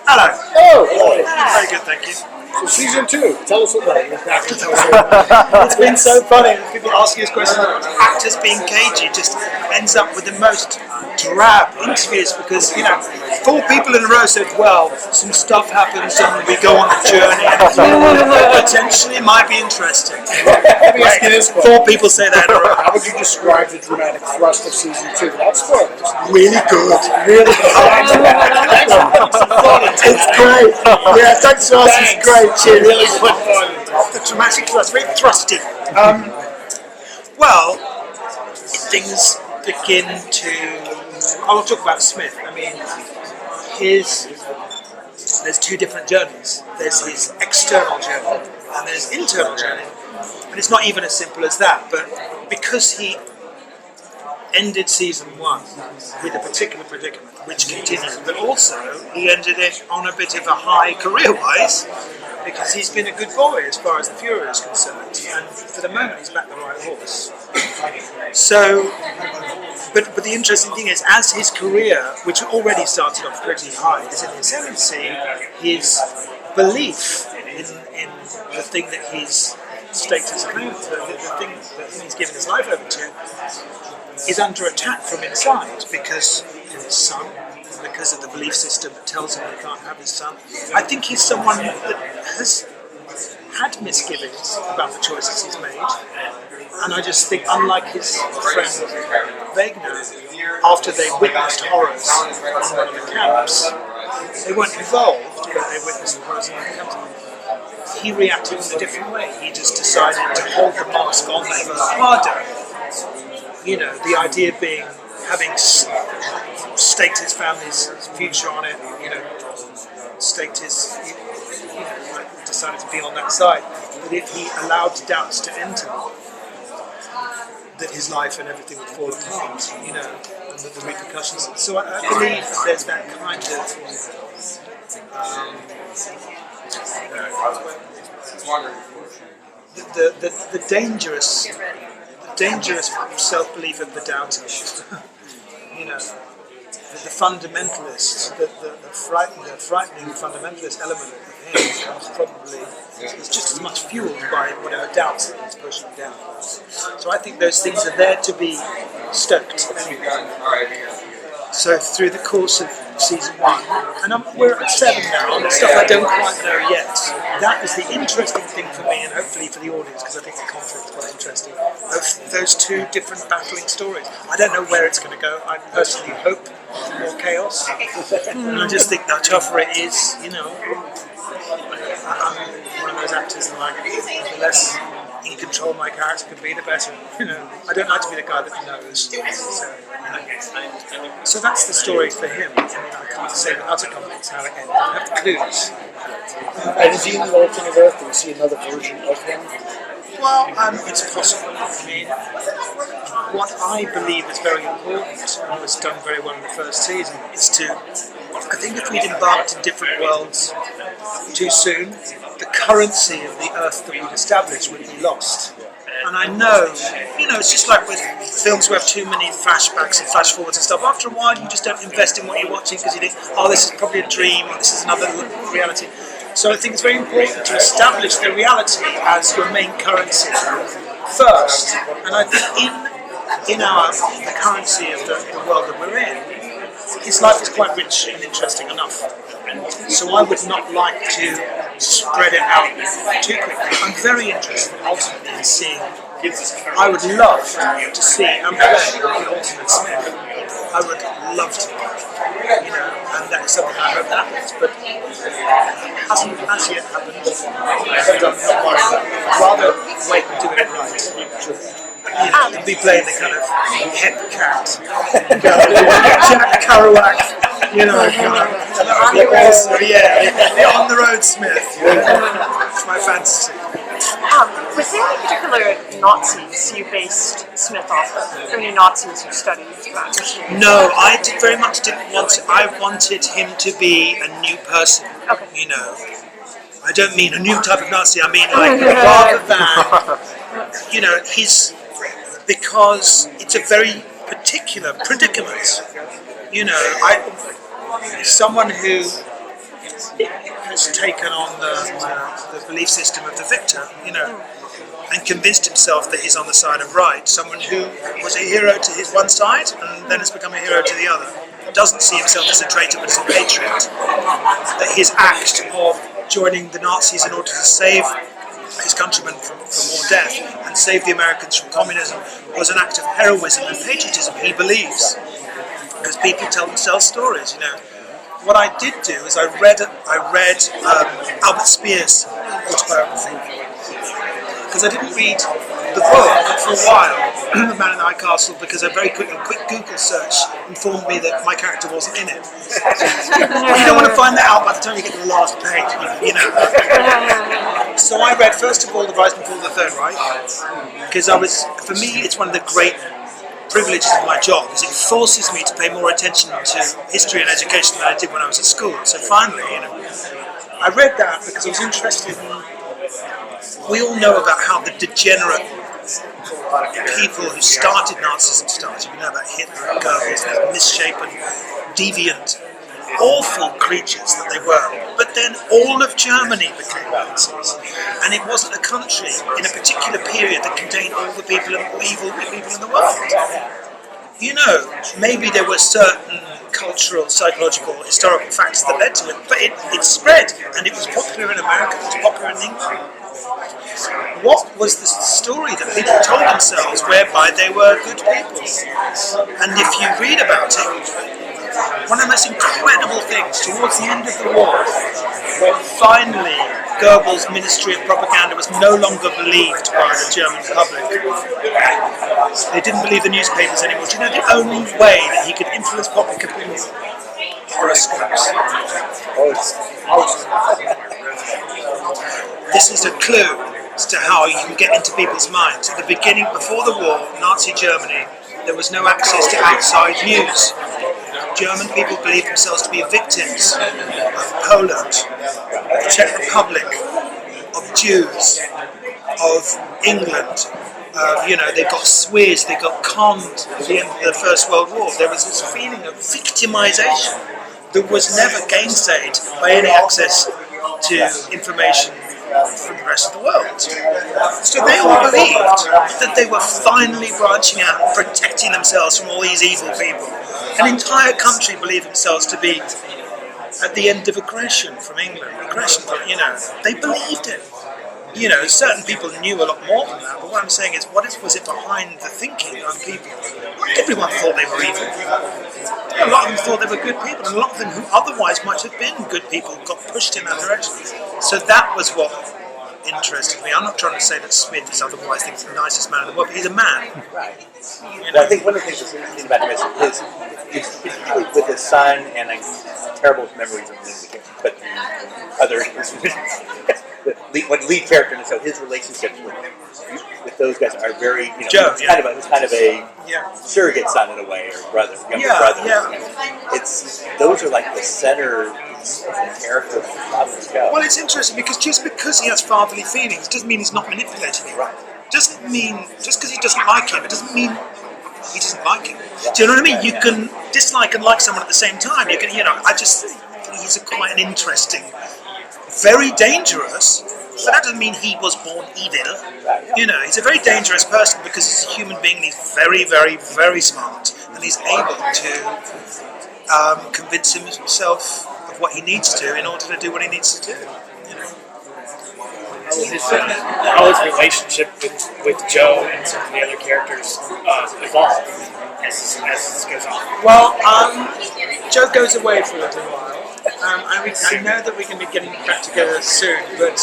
Hello. Oh, Very good, thank you. so season 2. Tell us about it. Tell us about It's been so funny. People asking us questions about actors being cagey just ends up with the most drab interviews because, 4 people in a row said, well, some stuff happens and we go on a journey and potentially it might be interesting. Let me ask you this question. 4 people say that in a row. How would you describe the dramatic thrust of season 2? Without spoilers. Really good. Really good. It's great. Yeah, thanks for asking. It's great. Cheers. Really put fun into it. The dramatic thrust, very thrusty. Well, things begin to. I will talk about Smith. I mean, there's 2 different journeys. There's his external journey and there's internal journey. And it's not even as simple as that. But because he ended season 1 with a particular predicament, which continues, but also he ended it on a bit of a high career-wise, because he's been a good boy as far as the Fury is concerned, and for the moment he's backed the right horse. So, but the interesting thing is, as his career, which already started off pretty high, is in the ascendancy, his belief in the thing that he's staked his claim to, the thing that he's given his life over to, is under attack from inside because of his son, because of the belief system that tells him he can't have his son. I think he's someone that has had misgivings about the choices he's made, and I just think, unlike his friend Wegner, after they witnessed horrors in one of the camps, they weren't involved, but they witnessed the horrors in one of the camps. He reacted in a different way. He just decided to hold the mask on even harder. The idea being having staked his family's future on it, staked his, decided to be on that side. But if he allowed doubts to enter, that his life and everything would fall apart, and the repercussions. So I believe that there's that kind of the dangerous self-belief of the doubter, the fundamentalist, the frightening fundamentalist element of him comes probably is just as much fueled by whatever doubts that he's pushing down. So I think those things are there to be stoked. So through the course of season 1, and we're at 7 now, and stuff I don't quite know yet. That is the interesting thing for me, and hopefully for the audience, because I think the conflict is quite interesting. Of those 2 different battling stories. I don't know where it's going to go. I personally hope for more chaos, and I just think the tougher it is, I'm one of those actors that the less in control my character can be, the better. I don't like to be the guy that knows. So that's the story for him. I can't say with utter confidence how it ends. I have clues. And is he in the alternate Earth? Do we see another version of him? Well, it's possible. I mean, what I believe is very important, and was done very well in the first season, is I think if we'd embarked in different worlds too soon, the currency of the Earth that we'd established would be lost. And I know, it's just like with films who have too many flashbacks and flash forwards and stuff. After a while, you just don't invest in what you're watching because you think, oh, this is probably a dream, or this is another reality. So I think it's very important to establish the reality as your main currency first. And I think in the currency of the world that we're in, his life is quite rich and interesting enough. So I would not like to spread it out too quickly. I'm very interested ultimately in seeing. I would love to see and play the alternate Smith. I would love to, and that is something I hope happens, but hasn't as yet happened. And I'm not worried about it. I'd rather wait and do it right. Than be playing the kind of hip cat, Jack Kerouac, the on the road Smith. It's my fantasy. Was there any particular Nazis you based Smith off of? Or any Nazis you studied? No, I very much didn't want to. I wanted him to be a new person. Okay. I don't mean a new type of Nazi. I mean rather than, because it's a very particular predicament. someone who has taken on the belief system of the victor, and convinced himself that he's on the side of right. Someone who was a hero to his one side and then has become a hero to the other. Doesn't see himself as a traitor but as a patriot. That his act of joining the Nazis in order to save his countrymen from more death and save the Americans from communism was an act of heroism and patriotism, he believes. Because people tell themselves stories, What I did do is I read Albert Speer's autobiography, because I didn't read the book for a while, The Man in the High Castle, because a quick Google search informed me that my character wasn't in it. You don't want to find that out by the time you get to the last page, So I read first of all The Rise and Fall of the Third Reich, because for me it's one of the great privileges of my job, is it forces me to pay more attention to history and education than I did when I was at school. So finally, I read that because I was interested in. We all know about how the degenerate people who started Nazism started. We know about Hitler and Goebbels, these misshapen, deviant, awful creatures that they were. But then all of Germany became Nazis. And it wasn't a country in a particular period that contained all the evil people in the world. Maybe there were certain cultural, psychological, historical factors that led to it, but it spread, and it was popular in America, it was popular in England. What was the story that people told themselves whereby they were good people? And if you read about it, one of the most incredible things towards the end of the war, when finally Goebbels' Ministry of Propaganda was no longer believed by the German public. They didn't believe the newspapers anymore. Do you know the only way that he could influence public opinion? Horoscopes. This is a clue as to how you can get into people's minds. At the beginning, before the war, Nazi Germany, there was no access to outside news. German people believed themselves to be victims of Poland, of the Czech Republic, of Jews, of England. They got Swiss, they got conned at the end of the First World War. There was this feeling of victimization that was never gainsaid by any access to information from the rest of the world. So they all believed that they were finally branching out and protecting themselves from all these evil people. An entire country believed themselves to be at the end of aggression from England. They believed it. Certain people knew a lot more than that, but what I'm saying is, was it behind the thinking of people? Not everyone thought they were evil. A lot of them thought they were good people, and a lot of them who otherwise might have been good people got pushed in that direction. So that was what interested me. I'm not trying to say that Smith is otherwise the nicest man in the world, but he's a man. Right. Well, I think one of the things that's interesting about him is particularly with his son, and terrible memories of him, but other what lead character, and so his relationships with those guys are very, Joe, it's kind of a surrogate son in a way, or younger brother. Yeah. Those are like the center of the character of the show. Well, it's interesting because just because he has fatherly feelings doesn't mean he's not manipulating him. Right. Doesn't mean just because he doesn't like him, it doesn't mean he doesn't like him. Do you know what I mean? You can dislike and like someone at the same time. You can, I just think he's quite an interesting, very dangerous. But that doesn't mean he was born evil. He's a very dangerous person because he's a human being and he's very, very, very smart. And he's able to convince himself of what he needs to in order to do what he needs to do. How his relationship with Joe and some of the other characters evolve as this goes on? Well, Joe goes away for a little while. I know that we're going to be getting back together soon, but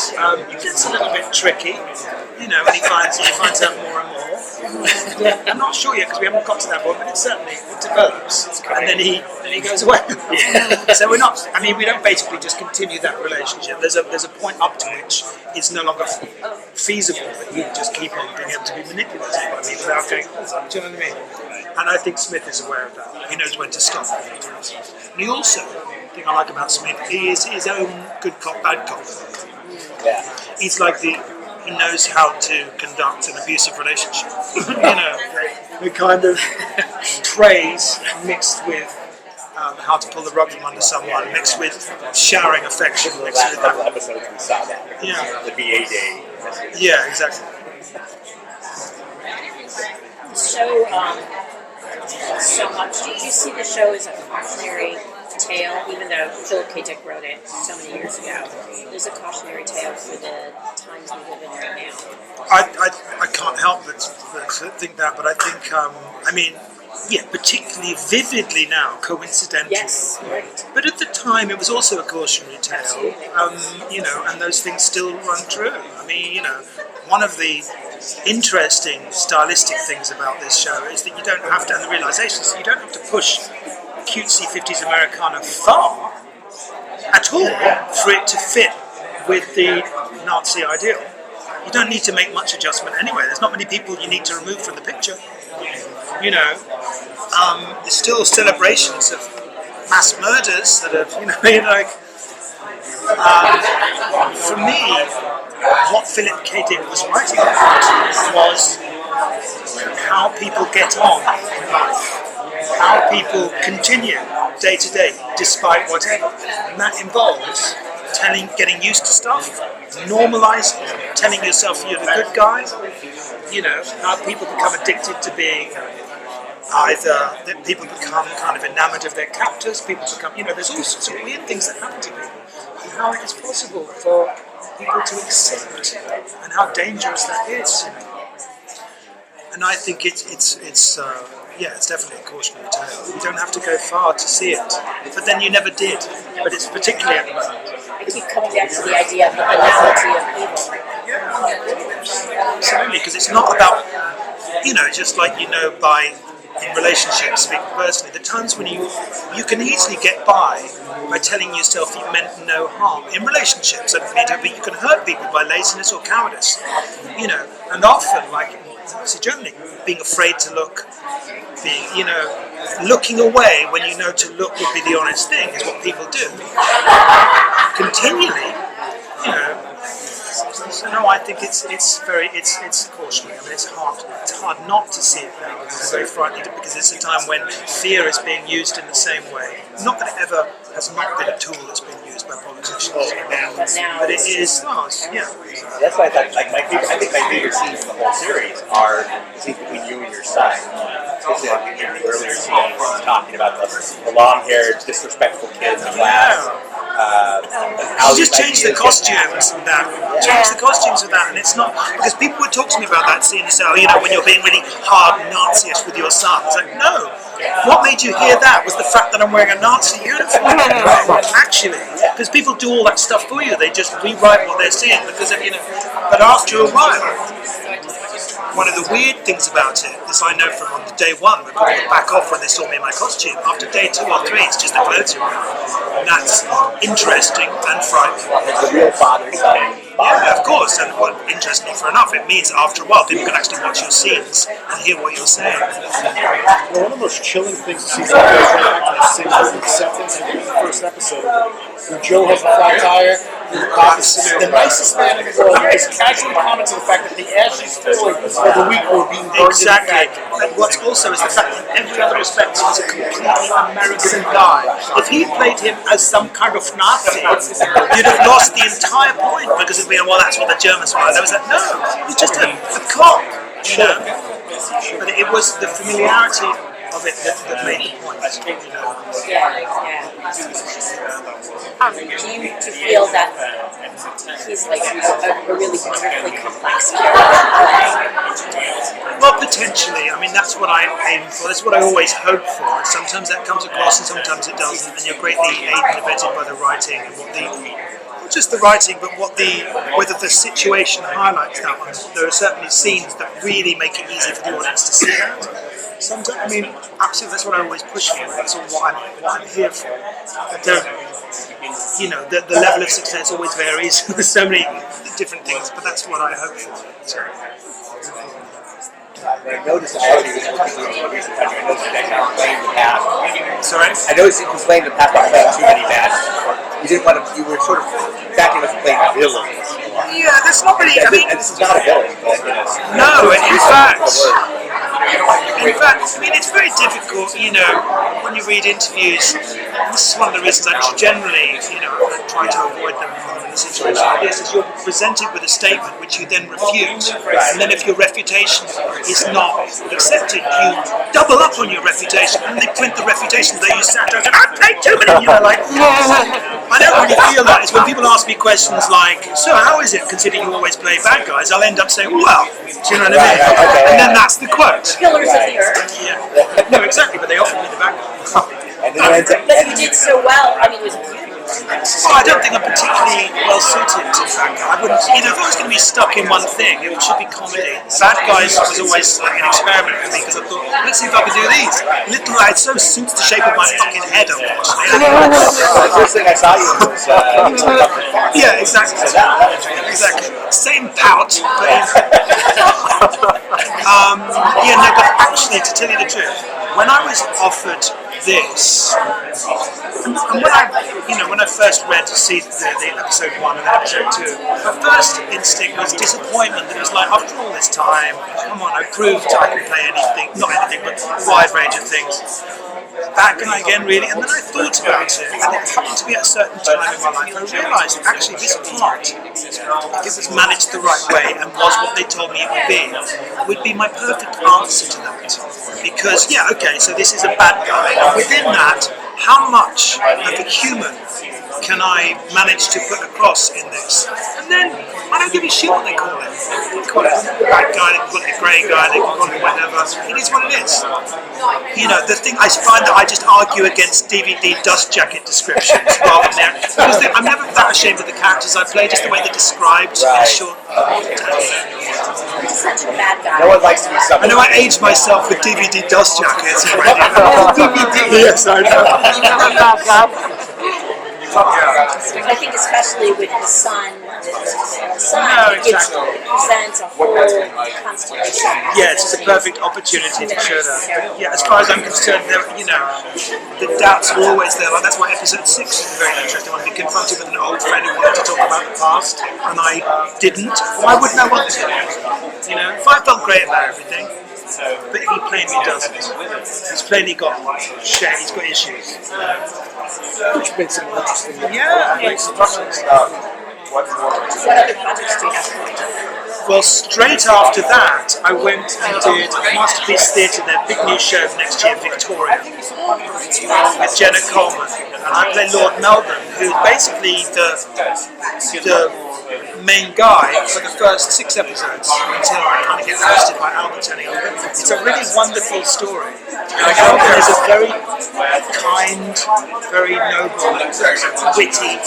it gets a little bit tricky, and he finds out more and more. I'm not sure yet because we haven't got to that point, but it develops, and then he goes away. So we're not. We don't basically just continue that relationship. There's a point up to which it's no longer feasible that you just keep on being able to be manipulated by me without going. Do you know what I mean? And I think Smith is aware of that. He knows when to stop. And he also. The thing I like about Smith, he is his own good cop, bad cop. Yeah. He's like he knows how to conduct an abusive relationship. The kind of praise mixed with how to pull the rug from under someone, mixed with showering affection, The mixed last with couple episodes we saw that. Yeah. The VA day. yeah, exactly. So, so much. Did you see the show as a cautionary tale, even though Philip K. Dick wrote it so many years ago? There's a cautionary tale for the times we live in right now. I can't help but think that, but I think, particularly vividly now, coincidentally. Yes, right. But at the time, it was also a cautionary tale, and those things still run true. I mean, one of the interesting stylistic things about this show is that you don't have to, and the realization is that you don't have to push cutesy 50s Americana far at all for it to fit with the Nazi ideal. You don't need to make much adjustment anyway. There's not many people you need to remove from the picture. There's still celebrations of mass murders that have, for me, what Philip K. Dick was writing about was how people get on in life, how people continue day to day despite whatever, and that involves getting used to stuff, normalizing, telling yourself you're the good guy. How people become addicted to being either that people become kind of enamored of their captors, people become, there's all sorts of weird things that happen to people, and how it is possible for people to accept, and how dangerous that is. And I think it's definitely a cautionary tale. You don't have to go far to see it, but then you never did. But it's particularly at the moment. I keep coming back to the idea of the banality of evil. Absolutely, because it's not about, just like in relationships, speaking personally, the times when you can easily get by telling yourself you meant no harm. In relationships, but you can hurt people by laziness or cowardice. And often, like generally, being afraid to look, looking away when you know to look would be the honest thing is what people do. Continually, So no, I think it's cautionary. I mean, it's hard not to see it now. It's very frightening because it's a time when fear is being used in the same way. Not that it ever has not been a tool that's been used by politicians, but it is. That's why I thought, I think my favorite scenes in the whole series are the scenes between you and your son. Especially in the earlier scenes, talking about the long-haired, disrespectful kids in class. Just change the costumes and that. Change the costumes with that, and it's not because people would talk to me about that scene and say, when you're being really hard Nazi-ish with your son. It's like, no. What made you hear that was the fact that I'm wearing a Nazi uniform. Actually, because people do all that stuff for you. They just rewrite what they're seeing because of, But after a while, one of the weird things about it is I know from on day one when people back off when they saw me in my costume. After day 2 or 3, it's just the clothes you're wearing. And that's interesting and frightening. It's a real father-son. Yeah, of course, and interestingly enough, it means after a while people can actually watch your scenes and hear what you're saying. Well, one of the most chilling things to see is right back to the same acceptance in the first episode. When Joe has a flat tire, the nicest man in the world just casually comments on the fact that the ashes fully of the week were being burned. Exactly. And what's also is the fact that in every other respect he was a completely American guy. If he played him as some kind of Nazi, you'd have lost the entire point because it'd be, well, that's what the Germans were. And there was like, no, he's just a cop, But it was the familiarity of it that made the point. Do you feel that he's like a really wonderfully complex character? Well, potentially. I mean, that's what I aim for. That's what I always hope for. Sometimes that comes across and sometimes it doesn't. And you're greatly aided and abetted by the writing and not just the writing, but whether the situation highlights that one. There are certainly scenes that really make it easy for the audience to see that. Sometimes, I mean, absolutely, that's what I always push for. That's all what I'm here for. I don't, the level of success always varies. There's so many different things, but that's what I hope for. So. I noticed that in recent times, I noticed that you playing the past. Sorry? I noticed you complained in the past about playing too many matches. You were sort of backing us playing villains. Yeah, that's not really, I mean... And this is not a villain, but no, in fact... In fact, I mean, it's very difficult, when you read interviews. This is one of the reasons I generally, I try to avoid them in a situation like this, is you're presented with a statement which you then refute. And then if your refutation is not accepted, you double up on your refutation, and they print the refutation that you sat down and I played too many, I don't really feel that. It's when people ask me questions like, so how is it, considering you always play bad guys? I'll end up saying, well, do you know what I mean? And then that's the quote. Pillars of the Earth. Yeah. No, exactly, but they often be the bad guy. But you did so well. I mean, it was beautiful. Well, I don't think I'm particularly well suited to bad guy. I wouldn't, if I was going to be stuck in one thing, it should be comedy. Bad guys was always like an experiment for me because I thought, let's see if I can do these. Little, it so suits the shape of my fucking head, unfortunately. The first thing I saw you was yeah, exactly. Exactly. Same pout, but yeah, no, but actually, to tell you the truth, when I was offered this, and when I first read the episode 1 and episode 2, my first instinct was disappointment. That it was like, after all this time, come on, I proved I can play anything, not anything, but a wide range of things. Bad guy again, really, and then I thought about it, and it happened to be at a certain time in my life, I realised actually this part, if it was managed the right way and was what they told me it would be my perfect answer to that. Because, yeah, okay, so this is a bad guy, and within that, how much of the human can I manage to put across in this? And then, I don't give a shit what they call it. They call it a bad guy, they call it a grey guy, they can call it whatever. It is what it is. The thing I find that I just argue against DVD dust jacket descriptions rather than because I'm never that ashamed of the characters I play, just the way they're described in short. Such a bad guy. no one likes to be I know I aged myself with DVD dust jackets already. DVD, yes, I know. I think especially with the sun, No, it exactly. presents a whole constellation. Yeah, it's a perfect opportunity to show that. Yeah, as far as I'm concerned, the doubts are always there. Like, that's why episode 6 is a very interesting one. Be confronted with an old friend who wanted to talk about the past, and I didn't. Why wouldn't I want to? If I felt great about everything, but he plainly doesn't. He's plainly got shit. He's got issues. Which makes it interesting. Yeah, it makes it interesting. What other projects do you have coming up? Well, straight after that, I went and did Masterpiece Theatre, their big new show next year, Victoria, with Jenna Coleman. And I play Lord Melbourne, who's basically the main guy for the first 6 episodes until I kind of get roasted by Albert turning over. It's a really wonderful story. Melbourne is a very kind, very noble, witty,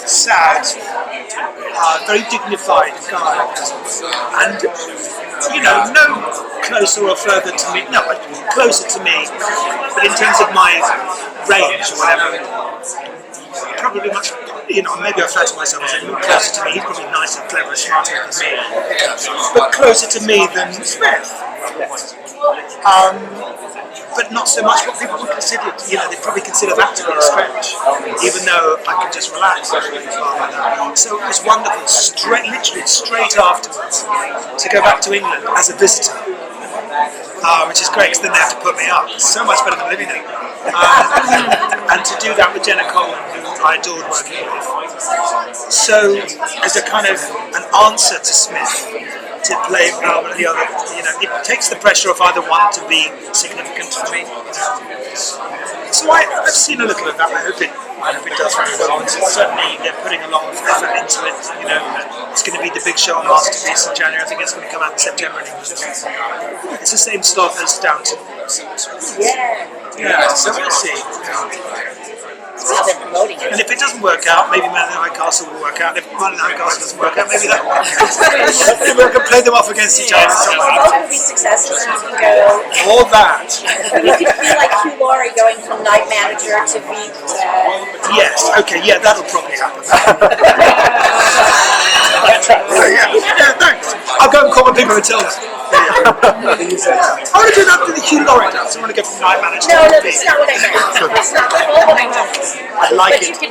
sad, very dignified guy. And, no closer or further to me, no, closer to me, but in terms of my range or whatever, probably much, maybe I flatter myself and say more closer to me. He's probably nicer, clever, smarter than me, but closer to me than Smith. But not so much what people would consider. They probably consider that to be a stretch, even though I can just relax. So it was wonderful. Literally straight afterwards, to go back to England as a visitor. Which is great, because then they have to put me up. It's so much better than living there. And to do that with Jenna Coleman, who I adored working with. So, as a kind of an answer to Smith, to play Albert and the other, it takes the pressure off either one to be significant for me. So I've seen a little of that. I hope it does very well. And certainly they're putting a lot of effort into it. It's going to be the big show on Masterpiece in January. I think it's going to come out in September. It's the same slot as Downton. Yeah, so we'll see. How they're promoting it. And if it doesn't work out, maybe Man in the High Castle will work out. And if Man in the High Castle doesn't work out, maybe that will work out. Maybe we can play them off against each other. Both will be successes, and you can go. All that. You could be like Hugh Laurie going from night manager to beat. Yes, okay, yeah, that'll probably happen. Yeah, thanks. I'll go and call my people and tell them. I want to do that to the Hugh Laurie dance. I want to go from night manager No, to that's not what I meant. That's not what I meant. I like But it. you could